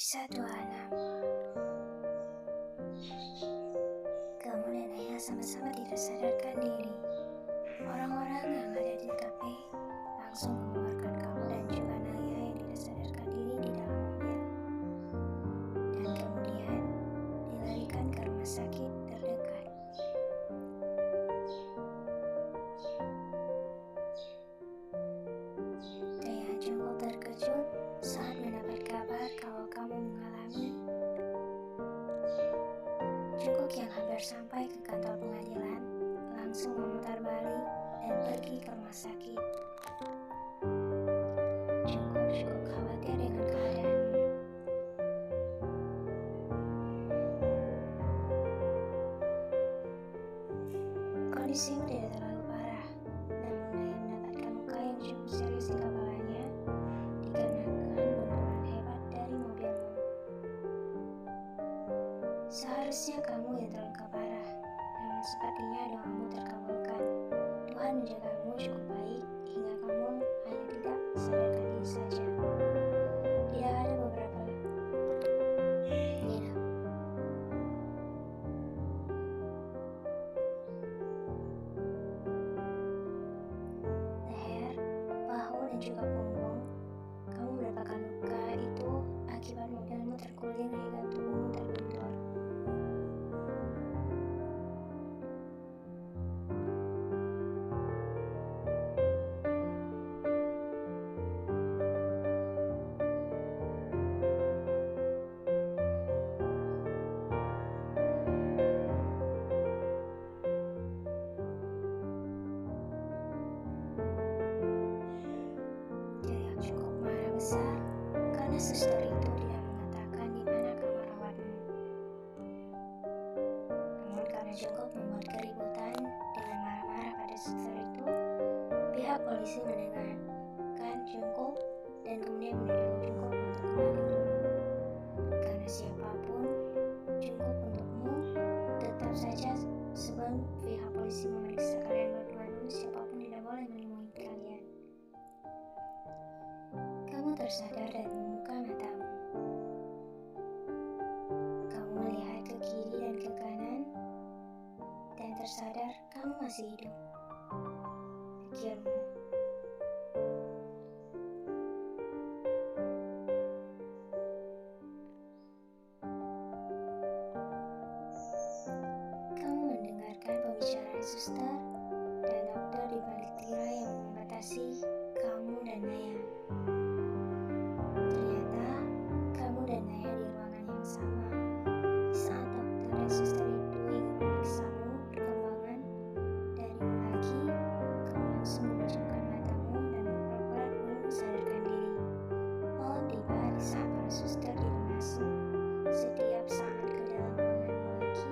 Hari 1/6, kamu dan Ayah sama-sama tidak sadarkan diri. Orang-orang yang ada di kafe langsung mengeluarkan kamu dan juga Naya yang tidak sadarkan diri di dalam mobil. Dan kemudian dilarikan ke rumah sakit terdekat. Ayah Jungkook terkejut saat mendapat kabar kalau kamu mengalami. Jungkook yang hampir sampai ke kantor pengadilan langsung memutar balik dan pergi ke rumah sakit. Jungkook cukup khawatir dengan keadaanmu. Kondisimu tidak terlalu parah, namun Naya mendapatkan luka yang cukup serius di kepalanya dikarenakan benturan hebat dari mobilmu. Seharusnya kamu yang terluka parah, namun sepertinya doamu terkabulkan. Tuhan menjagamu cukup baik hingga kamu hanya tidak sadarkan diri saja. Tidak ada beberapa tidak. Leher, bahu dan juga punggung. Kamu mendapatkan luka itu akibat mobilmu terguling hingga tubuhmu terbentur. Teriak cukup marah besar karena suster itu tidak mengatakan di mana kamar rawatmu. Namun karena Jungkook membuat keributan dengan marah-marah pada suster itu, pihak polisi mendengarkan Jungkook dan kemudian mendorong Jungkook untuk kembali dulu. Karena siapapun Jungkook untukmu, tetap saja sebelum pihak polisi memeriksa kalian berdua dulu, siapapun tidak boleh menemui kalian. Kamu tersadar dan membuka matamu. Kamu melihat ke kiri dan ke kanan dan tersadar kamu masih hidup. Pikirmu. Kamu mendengarkan pembicaraan suster dan dokter di balik tirai yang membatasi kamu dan Naya. Ternyata kamu dan Naya di ruangan yang sama saat dokter dan suster itu ingin memeriksamu perkembangan. Darimu lagi, kamu langsung memejamkan matamu dan berpura-pura belum sadarkan diri. Malam tiba di saat para suster tidak masuk setiap saat ke dalam ruanganmu lagi.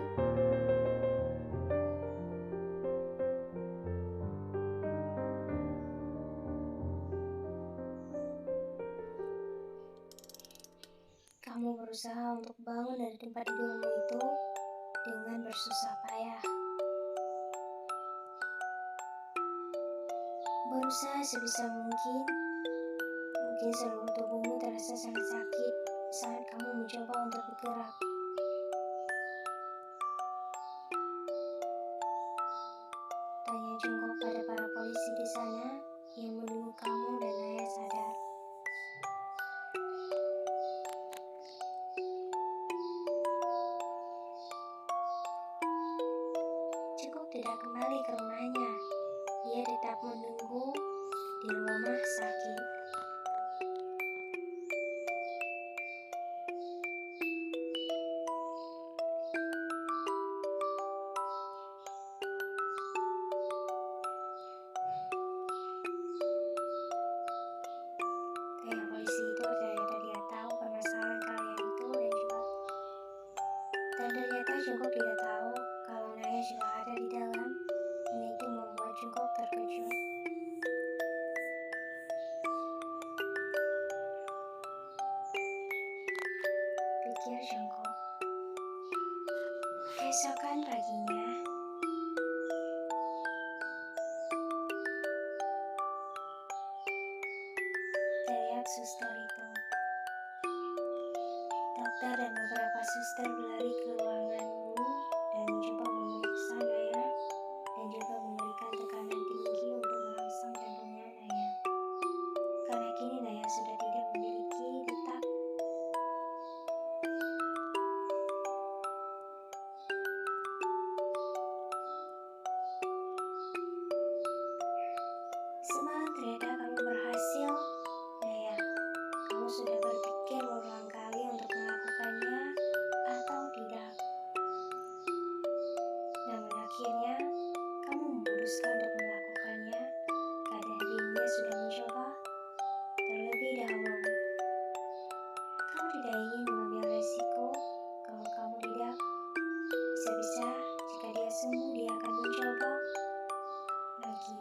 Kamu berusaha untuk bangun dari tempat tidurmu itu dengan bersusah payah. Berusaha sebisa mungkin seluruh tubuhmu terasa sangat sakit saat kamu mencoba untuk bergerak. Tanya Jungkook pada para polisi di sana yang menunggu kamu dan Naya sadar. Jungkook tidak kembali ke rumahnya. Dia tetap menunggu di rumah sakit. Pihak polisi itu ternyata dia tahu permasalahan kalian itu dan ternyata Jungkook tidak tahu kalau Naya juga ada di dalam. Ini itu membuat Jungkook terkejut. Pikir Jungkook. Keesokan paginya, teriak suster itu. suster berlari ke ruanganmu dan mencoba memeriksa Naya dan juga memberikan tekanan tinggi untuk merangsang jantungnya Naya. Karena kini Naya sudah tidak memiliki detak. Semalam ternyata kamu berhasil, Naya. Kamu sudah berpikir berulang kali untuk melakukannya atau tidak. Namun akhirnya, kamu memutuskan untuk melakukannya karena dirinya sudah mencoba terlebih dahulu. Kamu tidak ingin mengambil resiko kalau kamu tidak. Bisa-bisa jika dia sembuh, dia akan mencoba lagi.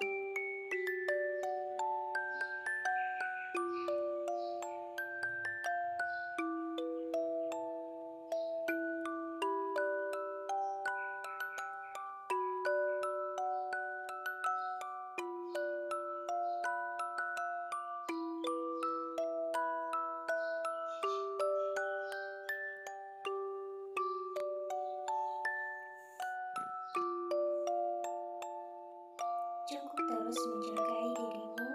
Cukup terus mencurigai dirimu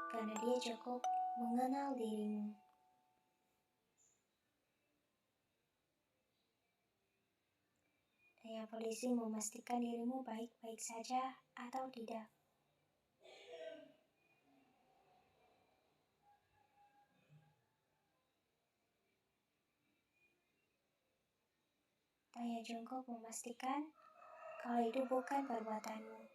karena dia cukup mengenal dirimu. Tanya polisi memastikan dirimu baik-baik saja atau tidak. Tanya Jungkook memastikan kalau itu bukan perbuatanmu.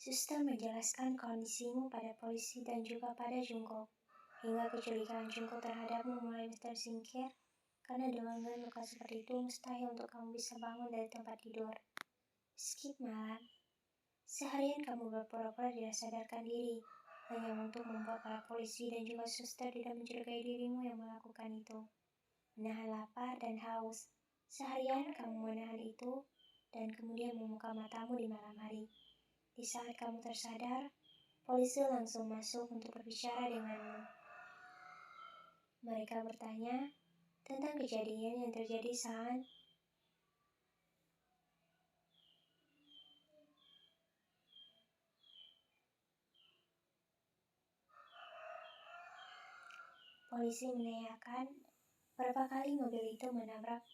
Suster menjelaskan kondisimu pada polisi dan juga pada Jungkook, hingga kecurigaan Jungkook terhadapmu mulai tersingkir, karena dengan luka seperti itu mustahil untuk kamu bisa bangun dari tempat tidur. Skip malam. Seharian kamu berpura-pura tidak sadarkan diri, hanya untuk membuat para polisi dan juga suster tidak mencurigai dirimu yang melakukan itu. Menahan lapar dan haus. Seharian kamu menahan itu, dan kemudian membuka matamu di malam hari. Di saat kamu tersadar, polisi langsung masuk untuk berbicara denganmu. Mereka bertanya tentang kejadian yang terjadi saat polisi menanyakan berapa kali mobil itu menabrak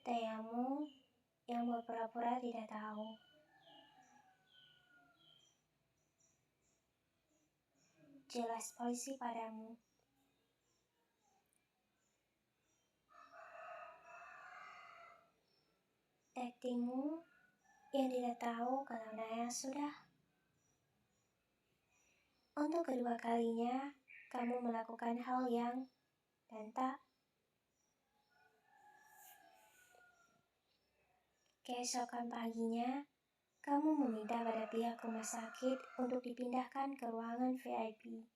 Tayamu yang berpura-pura tidak tahu. Jelas polisi padamu. Aktingmu yang tidak tahu kalau Naya sudah. Untuk kedua kalinya, kamu melakukan hal yang dan tak. Keesokan paginya, kamu meminta pada pihak rumah sakit untuk dipindahkan ke ruangan VIP.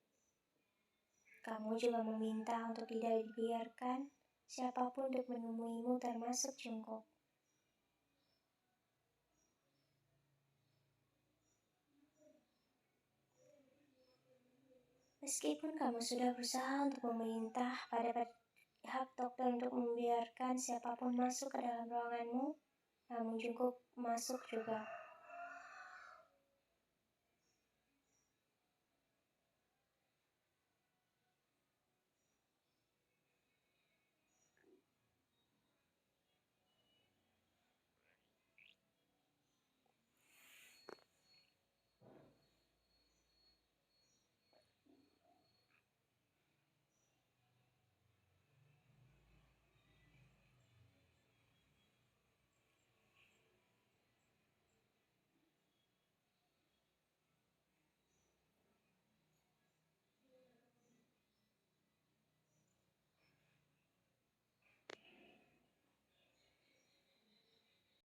Kamu juga meminta untuk tidak dibiarkan siapapun untuk menemuimu termasuk Jungkook. Meskipun kamu sudah berusaha untuk meminta pada pihak dokter untuk membiarkan siapapun masuk ke dalam ruanganmu, namun Jungkook masuk juga.